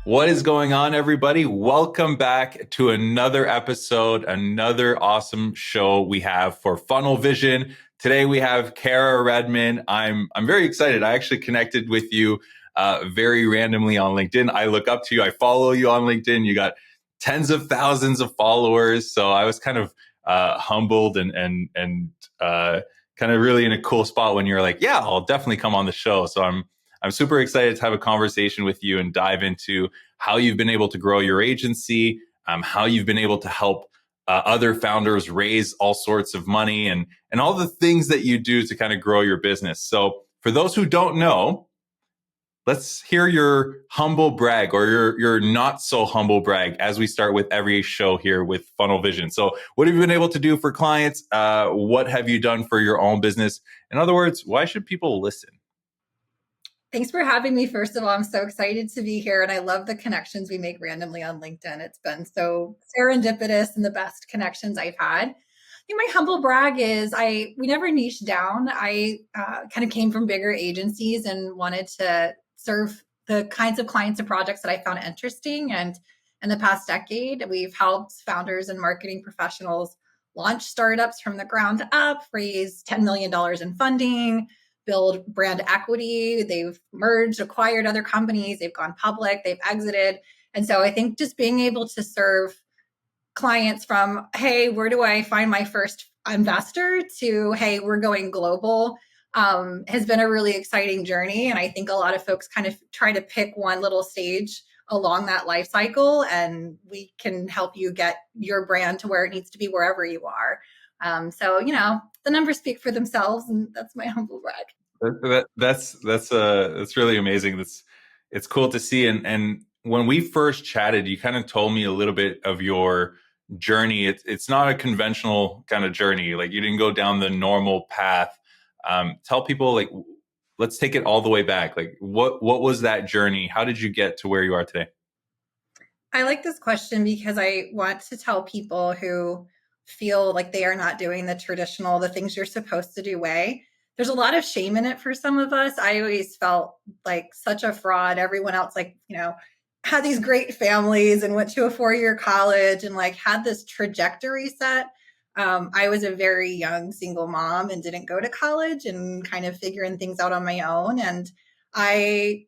What is going on, everybody? Welcome back to another episode, another awesome show we have for Funnel Vision. Today we have Kara Redman. I'm very excited. I actually connected with you very randomly on LinkedIn. I look up to you. I follow you on LinkedIn. You got tens of thousands of followers. So I was kind of humbled and kind of really in a cool spot when you're like, yeah, I'll definitely come on the show. So I'm super excited to have a conversation with you and dive into how you've been able to grow your agency, how you've been able to help other founders raise all sorts of money and all the things that you do to kind of grow your business. So for those who don't know, let's hear your humble brag or your not so humble brag as we start with every show here with Funnel Vision. So what have you been able to do for clients? What have you done for your own business? In other words, why should people listen? Thanks for having me. First of all, I'm so excited to be here and I love the connections we make randomly on LinkedIn. It's been so serendipitous and the best connections I've had. I think my humble brag is we never niched down. I kind of came from bigger agencies and wanted to serve the kinds of clients and projects that I found interesting. And in the past decade, we've helped founders and marketing professionals launch startups from the ground up, raise $10 million in funding, build brand equity. They've merged, acquired other companies. They've gone public. They've exited. And so I think just being able to serve clients from, hey, where do I find my first investor to, hey, we're going global has been a really exciting journey. And I think a lot of folks kind of try to pick one little stage along that life cycle, and we can help you get your brand to where it needs to be wherever you are. So, the numbers speak for themselves, and that's my humble brag. That's really amazing. It's cool to see. And when we first chatted, you kind of told me a little bit of your journey. It's not a conventional kind of journey. Like you didn't go down the normal path. Tell people, like, let's take it all the way back. Like what was that journey? How did you get to where you are today? I like this question because I want to tell people who feel like they are not doing the things you're supposed to do way. There's a lot of shame in it for some of us. I always felt like such a fraud. Everyone else, had these great families and went to a 4-year college and had this trajectory set. I was a very young single mom and didn't go to college and kind of figuring things out on my own. And I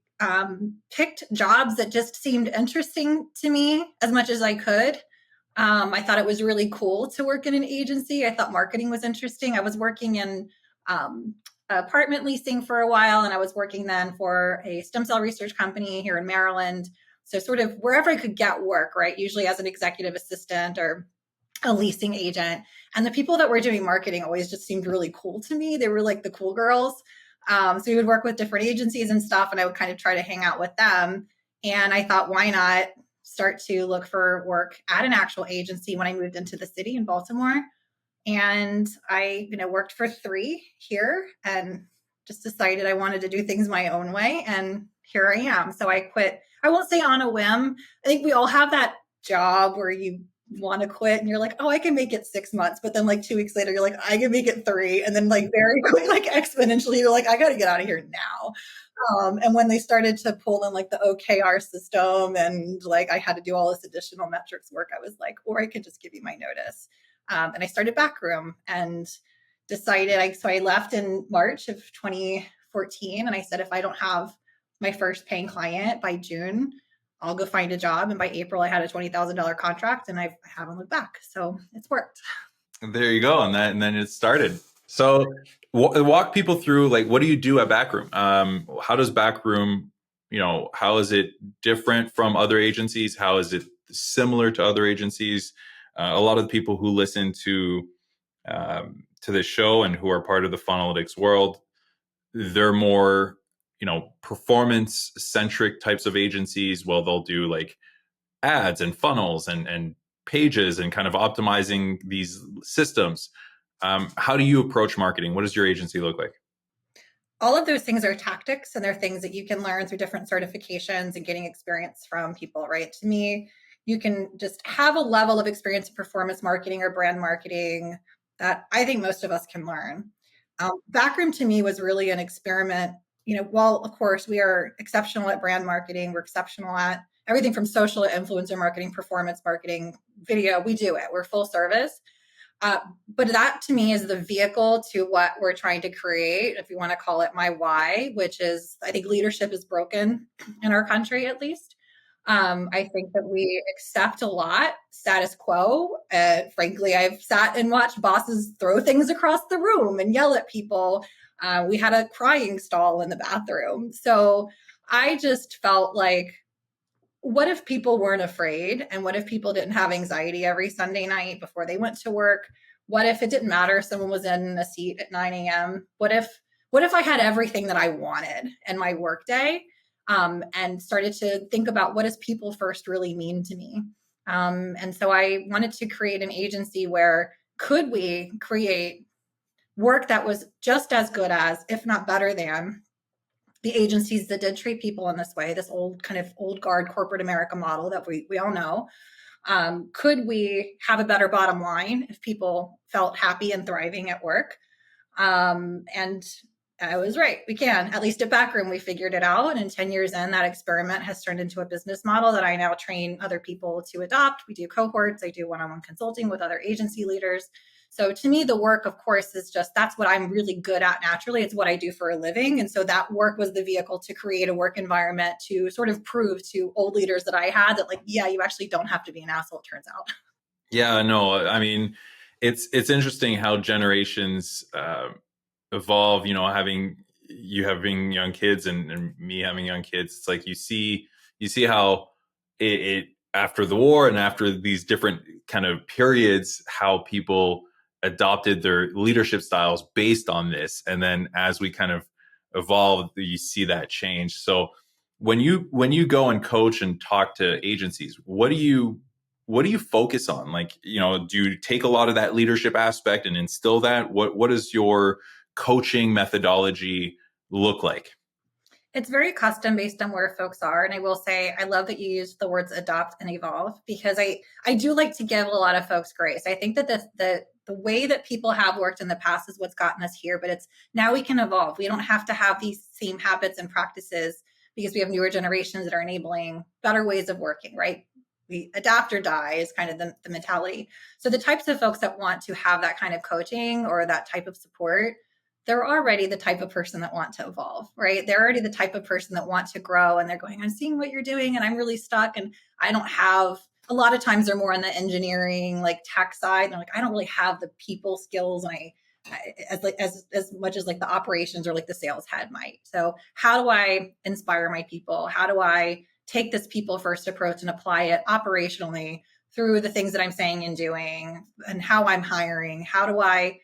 picked jobs that just seemed interesting to me as much as I could. I thought it was really cool to work in an agency. I thought marketing was interesting. I was working in apartment leasing for a while, and I was working then for a stem cell research company here in Maryland. So sort of wherever I could get work, right? Usually as an executive assistant or a leasing agent. And the people that were doing marketing always just seemed really cool to me. They were like the cool girls. So we would work with different agencies and stuff, and I would kind of try to hang out with them. And I thought, why not start to look for work at an actual agency when I moved into the city in Baltimore. And I, worked for 3 here and just decided I wanted to do things my own way. And here I am. So I quit. I won't say on a whim. I think we all have that job where you want to quit and you're like, oh, I can make it 6 months. But then 2 weeks later, you're like, I can make it 3. And then very quick, exponentially, you're like, I got to get out of here now. And when they started to pull in the OKR system and I had to do all this additional metrics work, I was like, or I could just give you my notice. And I started Backroom and decided, so I left in March of 2014. And I said, if I don't have my first paying client by June, I'll go find a job. And by April, I had a $20,000 contract and I haven't looked back. So it's worked. There you go. And then it started. So walk people through, what do you do at Backroom? How does Backroom, how is it different from other agencies? How is it similar to other agencies? A lot of the people who listen to this show and who are part of the Funnelytics world, they're more performance centric types of agencies. Well, they'll do ads and funnels and pages and kind of optimizing these systems. How do you approach marketing? What does your agency look like? All of those things are tactics, and they're things that you can learn through different certifications and getting experience from people, right? To me, you can just have a level of experience in performance marketing or brand marketing that I think most of us can learn. Backroom to me was really an experiment. While of course we are exceptional at brand marketing, we're exceptional at everything from social to influencer marketing, performance marketing, video. We do it. We're full service. But that to me is the vehicle to what we're trying to create, if you want to call it my why, which is I think leadership is broken in our country, at least. I think that we accept a lot status quo. Frankly, I've sat and watched bosses throw things across the room and yell at people. We had a crying stall in the bathroom. So I just felt like, what if people weren't afraid? And what if people didn't have anxiety every Sunday night before they went to work? What if it didn't matter if someone was in a seat at 9 a.m.? What if I had everything that I wanted in my workday? And started to think about what does people first really mean to me. And so I wanted to create an agency where could we create work that was just as good as, if not better than, the agencies that did treat people in this way, this old kind of old guard corporate America model that we all know. Could we have a better bottom line if people felt happy and thriving at work? And I was right. We can. At least at Backroom, we figured it out. And 10 years in, that experiment has turned into a business model that I now train other people to adopt. We do cohorts. I do one-on-one consulting with other agency leaders. So to me, the work, of course, is just that's what I'm really good at naturally. It's what I do for a living. And so that work was the vehicle to create a work environment to sort of prove to old leaders that I had that, like, yeah, you actually don't have to be an asshole, it turns out. Yeah, no, I mean, it's interesting how generations evolve. Having young kids and me having young kids. It's like you see how it after the war and after these different kind of periods, how people adopted their leadership styles based on this, and then as we kind of evolve, you see that change. So when you go and coach and talk to agencies, what do you focus on? Like, do you take a lot of that leadership aspect and instill that? What does your coaching methodology look like? It's very custom based on where folks are. And I will say, I love that you used the words adopt and evolve, because I do like to give a lot of folks grace. I think that the way that people have worked in the past is what's gotten us here, but it's now we can evolve. We don't have to have these same habits and practices because we have newer generations that are enabling better ways of working, right? We adapt or die is kind of the mentality. So the types of folks that want to have that kind of coaching or that type of support, they're already the type of person that want to evolve, right? They're already the type of person that want to grow, and they're going, I'm seeing what you're doing and I'm really stuck. And I don't have, a lot of times they're more on the engineering, like tech side. And they're like, I don't really have the people skills. And as much as like the operations or like the sales head might. So how do I inspire my people? How do I take this people first approach and apply it operationally through the things that I'm saying and doing and how I'm hiring? How do I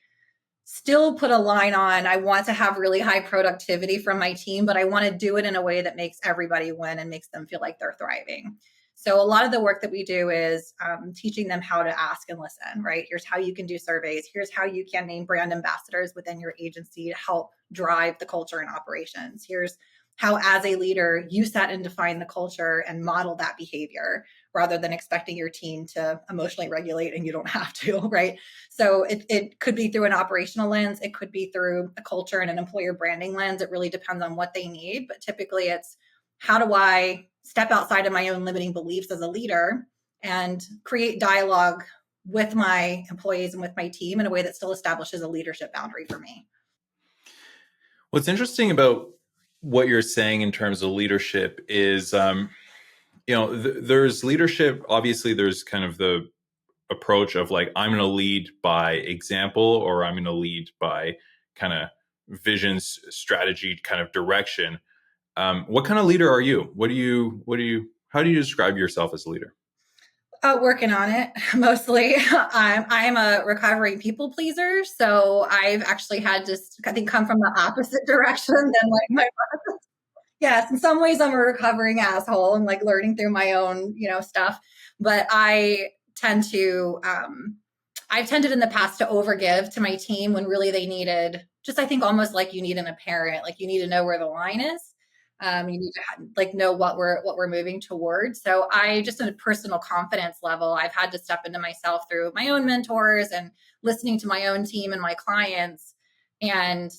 still put a line on, I want to have really high productivity from my team, but I want to do it in a way that makes everybody win and makes them feel like they're thriving. So a lot of the work that we do is teaching them how to ask and listen, right? Here's how you can do surveys. Here's how you can name brand ambassadors within your agency to help drive the culture and operations. Here's how, as a leader, you set and define the culture and model that behavior rather than expecting your team to emotionally regulate and you don't have to, right? So it could be through an operational lens. It could be through a culture and an employer branding lens. It really depends on what they need. But typically it's, how do I step outside of my own limiting beliefs as a leader and create dialogue with my employees and with my team in a way that still establishes a leadership boundary for me? What's interesting about what you're saying in terms of leadership is, there's leadership. Obviously, there's kind of the approach of like, I'm going to lead by example, or I'm going to lead by kind of vision, strategy, kind of direction. What kind of leader are you? How do you describe yourself as a leader? Working on it mostly. I'm a recovering people pleaser, so I've actually had to, I think, come from the opposite direction than like my, yes, in some ways I'm a recovering asshole and like learning through my own, stuff. But I've tended in the past to overgive to my team when really they needed just, I think, almost like you need in a parent, like you need to know where the line is. You need to like know what we're moving towards. So I just, on a personal confidence level, I've had to step into myself through my own mentors and listening to my own team and my clients. And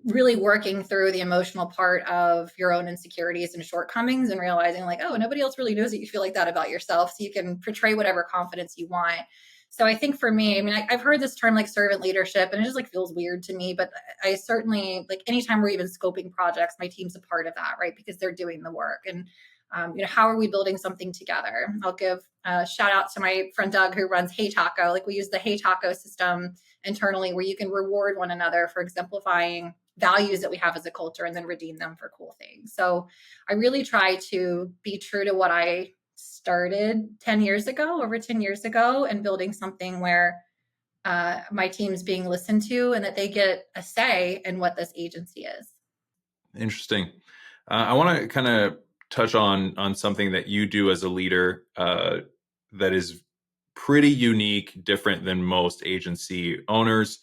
really working through the emotional part of your own insecurities and shortcomings and realizing like, oh, nobody else really knows that you feel like that about yourself. So you can portray whatever confidence you want. So I think for me, I mean, I've heard this term like servant leadership, and it just like feels weird to me. But I certainly like anytime we're even scoping projects, my team's a part of that, right? Because they're doing the work. And how are we building something together? I'll give a shout out to my friend Doug who runs Hey Taco. Like we use the Hey Taco system internally where you can reward one another for exemplifying values that we have as a culture and then redeem them for cool things. So I really try to be true to what I started 10 years ago, over 10 years ago, and building something where my team's being listened to and that they get a say in what this agency is. Interesting. I want to kind of touch on something that you do as a leader that is pretty unique, different than most agency owners.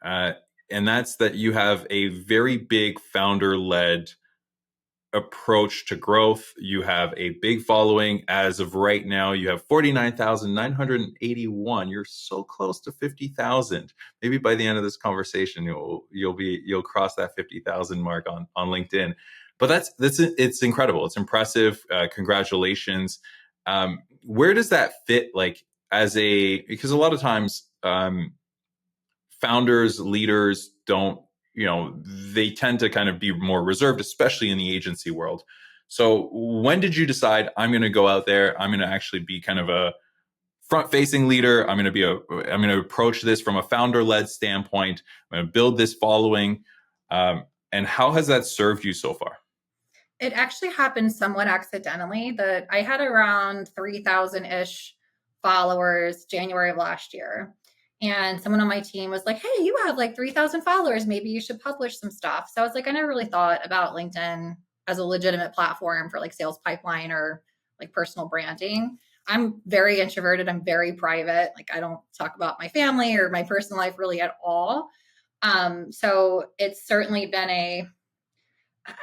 And that's that you have a very big founder-led approach to growth. You have a big following. As of right now, you have 49,981. You're so close to 50,000. Maybe by the end of this conversation, you'll cross that 50,000 mark on LinkedIn. But that's it's incredible. It's impressive. Congratulations. Where does that fit? Like because a lot of times founders, leaders don't, they tend to kind of be more reserved, especially in the agency world. So when did you decide I'm going to go out there? I'm going to actually be kind of a front-facing leader. I'm going to approach this from a founder-led standpoint. I'm going to build this following. And how has that served you so far? It actually happened somewhat accidentally. That I had around 3,000-ish followers January of last year. And someone on my team was like, hey, you have like 3,000 followers. Maybe you should publish some stuff. So I was like, I never really thought about LinkedIn as a legitimate platform for like sales pipeline or like personal branding. I'm very introverted. I'm very private. Like I don't talk about my family or my personal life really at all. So it's certainly been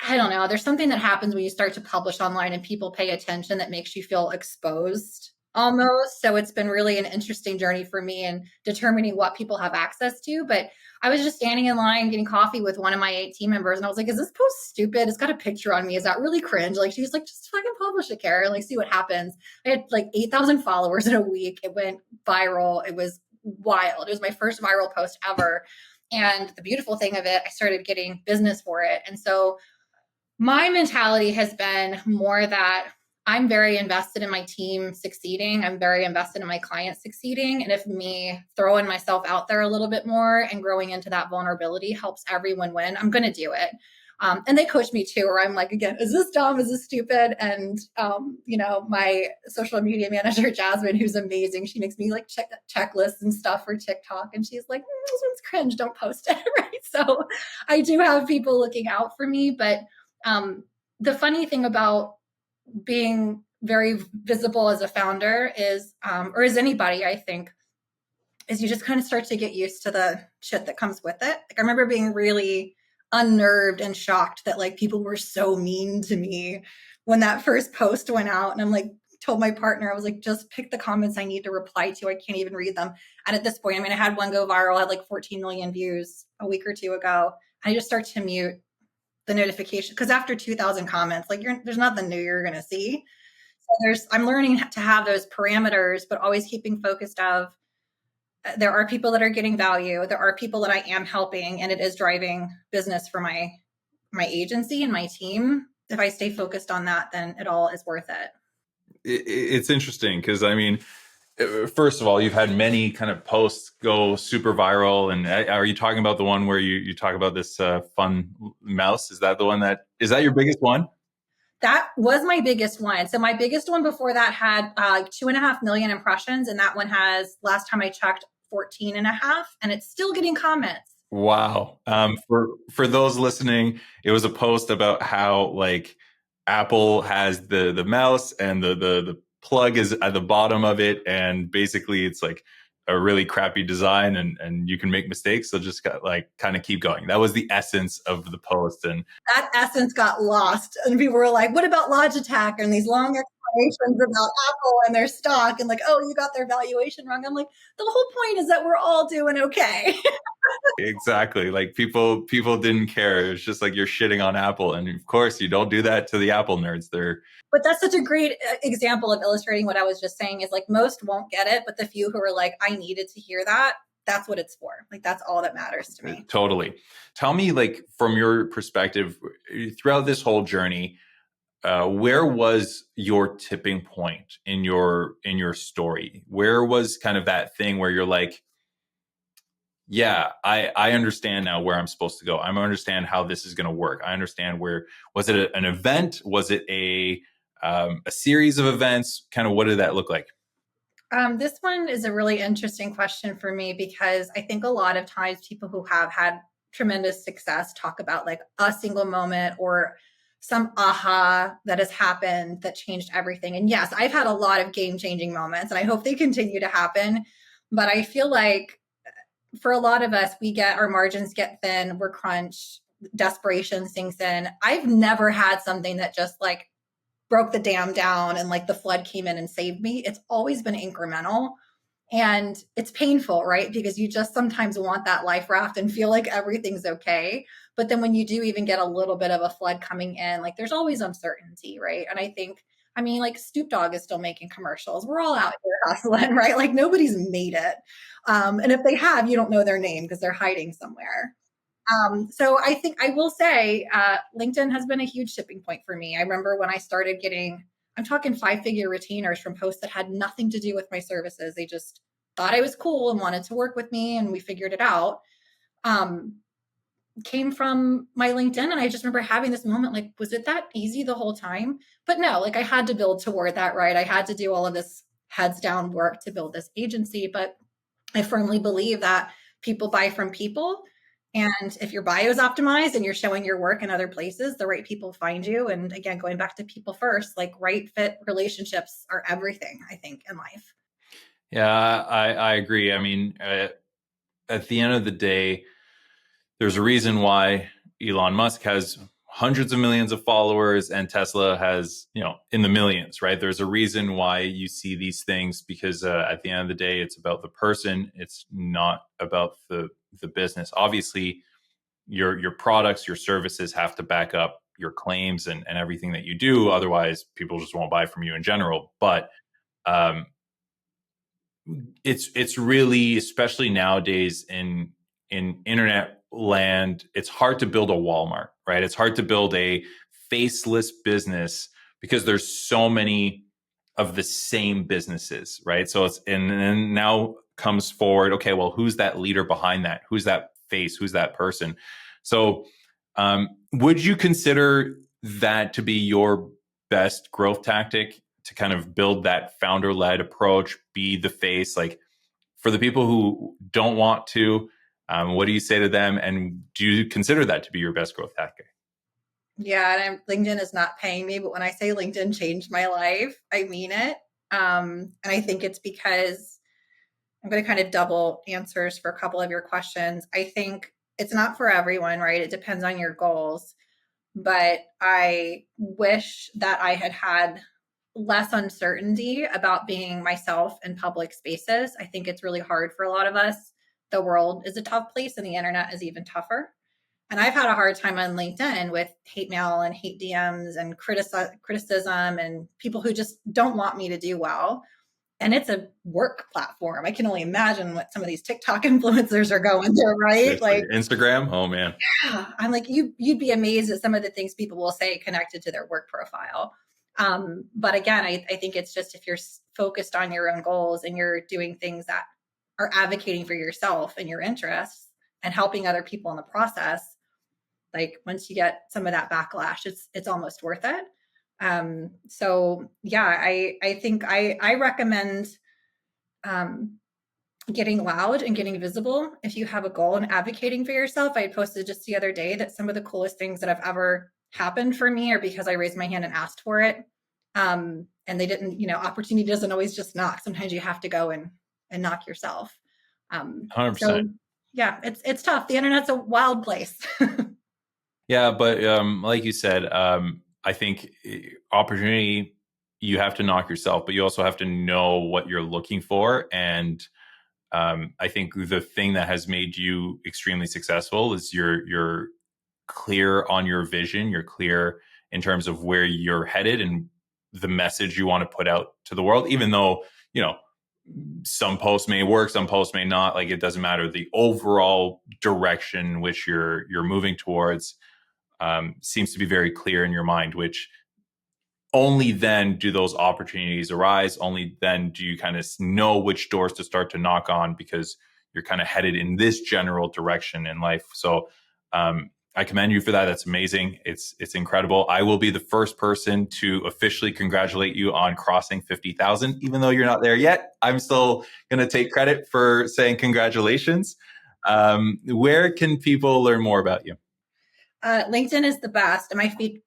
I don't know. There's something that happens when you start to publish online and people pay attention that makes you feel exposed almost. So it's been really an interesting journey for me in determining what people have access to. But I was just standing in line getting coffee with one of my 8 team members, and I was like, is this post stupid? It's got a picture on me. Is that really cringe? Like, she's like, just fucking publish it, Kara, and like see what happens. I had like 8,000 followers in a week. It went viral. It was wild. It was my first viral post ever. And the beautiful thing of it, I started getting business for it. And so my mentality has been more that I'm very invested in my team succeeding. I'm very invested in my clients succeeding. And if me throwing myself out there a little bit more and growing into that vulnerability helps everyone win, I'm going to do it. And they coach me too, where I'm like, again, is this dumb? Is this stupid? And, my social media manager, Jasmine, who's amazing, she makes me like checklists and stuff for TikTok. And she's like, this one's cringe. Don't post it. Right. So I do have people looking out for me. But the funny thing about being very visible as a founder is, or as anybody, I think, is you just kind of start to get used to the shit that comes with it. Like I remember being really unnerved and shocked that like people were so mean to me when that first post went out. And I'm like, told my partner, I was like, just pick the comments I need to reply to. I can't even read them. And at this point, I mean, I had one go viral, I had like 14 million views a week or two ago. I just start to mute the notification because after 2,000 comments, like there's nothing new you're going to see. So I'm learning to have those parameters, but always keeping focused of there are people that are getting value. There are people that I am helping, and it is driving business for my agency and my team. If I stay focused on that, then it all is worth it. It's interesting because I mean, first of all, you've had many kind of posts go super viral. And are you talking about the one where you talk about this fun mouse? Is that is that your biggest one? That was my biggest one. So my biggest one before that had 2.5 million impressions. And that one has, last time I checked, 14 and a half. And it's still getting comments. Wow. For those listening, it was a post about how like Apple has the mouse and the plug is at the bottom of it, and basically it's like a really crappy design, and you can make mistakes. So just kind of keep going. That was the essence of the post, and that essence got lost. And people were like, "What about Logitech and these long valuations about Apple and their stock and like, oh, you got their valuation wrong. I'm like, the whole point is that we're all doing okay. Exactly. Like people didn't care. It's just like you're shitting on Apple. And of course you don't do that to the Apple nerds. They're But that's such a great example of illustrating what I was just saying is like most won't get it, but the few who are like, I needed to hear that, that's what it's for. Like that's all that matters to me. totally. Tell me, like, from your perspective, throughout this whole journey, where was your tipping point in your story? Where was kind of that thing where you're like, yeah, I understand now where I'm supposed to go. I understand how this is going to work. I understand where, was it an event? Was it a series of events? Kind of what did that look like? This one is a really interesting question for me because I think a lot of times people who have had tremendous success talk about like a single moment or some aha that has happened that changed everything. And yes, I've had a lot of game changing moments and I hope they continue to happen. But I feel like for a lot of us, we get our margins get thin, we're crunched, desperation sinks in. I've never had something that just like broke the dam down and like the flood came in and saved me. It's always been incremental. And it's painful, right? Because you just sometimes want that life raft and feel like everything's okay. But then when you do even get a little bit of a flood coming in, like there's always uncertainty, right? And I think, I mean, like Snoop Dogg is still making commercials. We're all out here hustling, right? Like nobody's made it. And if they have, you don't know their name because they're hiding somewhere. So I think I will say LinkedIn has been a huge tipping point for me. I remember when I started getting, I'm talking 5-figure retainers from posts that had nothing to do with my services. They just thought I was cool and wanted to work with me, and we figured it out. Um, Came from my LinkedIn, and I just remember having this moment like, was it that easy the whole time? But no, like I had to build toward that, right? I had to do all of this heads down work to build this agency, but I firmly believe that people buy from people. And if your bio is optimized and you're showing your work in other places, the right people find you. And again, going back to people first, like right fit relationships are everything, I think, in life. Yeah, I agree. I mean, at the end of the day, there's a reason why Elon Musk has hundreds of millions of followers and Tesla has, in the millions, right? There's a reason why you see these things because at the end of the day, it's about the person. It's not about the business. Obviously, your products, your services have to back up your claims and everything that you do. Otherwise, people just won't buy from you in general. But um, it's really, especially nowadays in internet land, it's hard to build a Walmart, right? It's hard to build a faceless business because there's so many of the same businesses, right? So it's and now comes forward, okay, well, who's that leader behind that? Who's that face? Who's that person? So would you consider that to be your best growth tactic, to kind of build that founder led approach, be the face? Like, for the people who don't want to, what do you say to them? And do you consider that to be your best growth tactic? Yeah, and LinkedIn is not paying me, but when I say LinkedIn changed my life, I mean it. And I think it's because I'm going to kind of double answers for a couple of your questions. I think it's not for everyone, right? It depends on your goals. But I wish that I had had less uncertainty about being myself in public spaces. I think it's really hard for a lot of us. The world is a tough place and the internet is even tougher. And I've had a hard time on LinkedIn with hate mail and hate DMs and criticism and people who just don't want me to do well. And it's a work platform. I can only imagine what some of these TikTok influencers are going through, right? Seriously, Like, Instagram? Oh man. I'm like, you'd be amazed at some of the things people will say connected to their work profile. But again, I think it's just if you're focused on your own goals and you're doing things that are advocating for yourself and your interests and helping other people in the process, like once you get some of that backlash, it's almost worth it. So yeah, I think I recommend getting loud and getting visible if you have a goal and advocating for yourself. I posted just the other day that some of the coolest things that have ever happened for me are because I raised my hand and asked for it. And they didn't, opportunity doesn't always just knock. Sometimes you have to go and knock yourself. 100%. So yeah, it's tough. The internet's a wild place. Yeah, but like you said, I think opportunity you have to knock yourself, but you also have to know what you're looking for. And I think the thing that has made you extremely successful is you're clear on your vision. You're clear in terms of where you're headed and the message you want to put out to the world. Even though, you know, some posts may work, some posts may not. Like, it doesn't matter. The overall direction which you're moving towards seems to be very clear in your mind, which only then do those opportunities arise. Only then do you kind of know which doors to start to knock on, because you're kind of headed in this general direction in life. So I commend you for that. That's amazing. It's incredible. I will be the first person to officially congratulate you on crossing 50,000, even though you're not there yet. I'm still going to take credit for saying congratulations. Where can people learn more about you? LinkedIn is the best.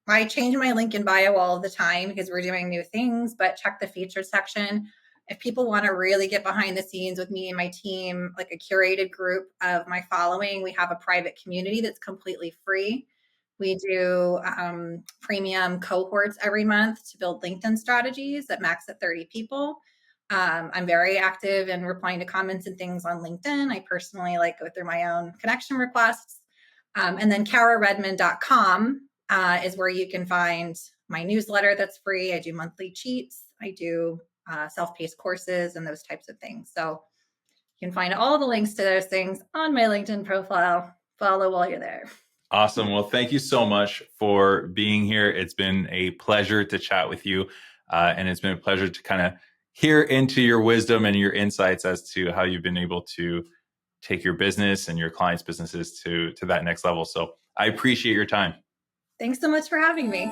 I change my LinkedIn bio all the time because we're doing new things, but check the featured section. If people want to really get behind the scenes with me and my team, like a curated group of my following, we have a private community that's completely free. We do premium cohorts every month to build LinkedIn strategies that max at 30 people. I'm very active in replying to comments and things on LinkedIn. I personally like go through my own connection requests. And then kararedman.com is where you can find my newsletter that's free. I do monthly cheats. I do self-paced courses and those types of things. So you can find all the links to those things on my LinkedIn profile. Follow while you're there. Awesome. Well, thank you so much for being here. It's been a pleasure to chat with you. And it's been a pleasure to kind of hear into your wisdom and your insights as to how you've been able to take your business and your clients' businesses to that next level. So I appreciate your time. Thanks so much for having me.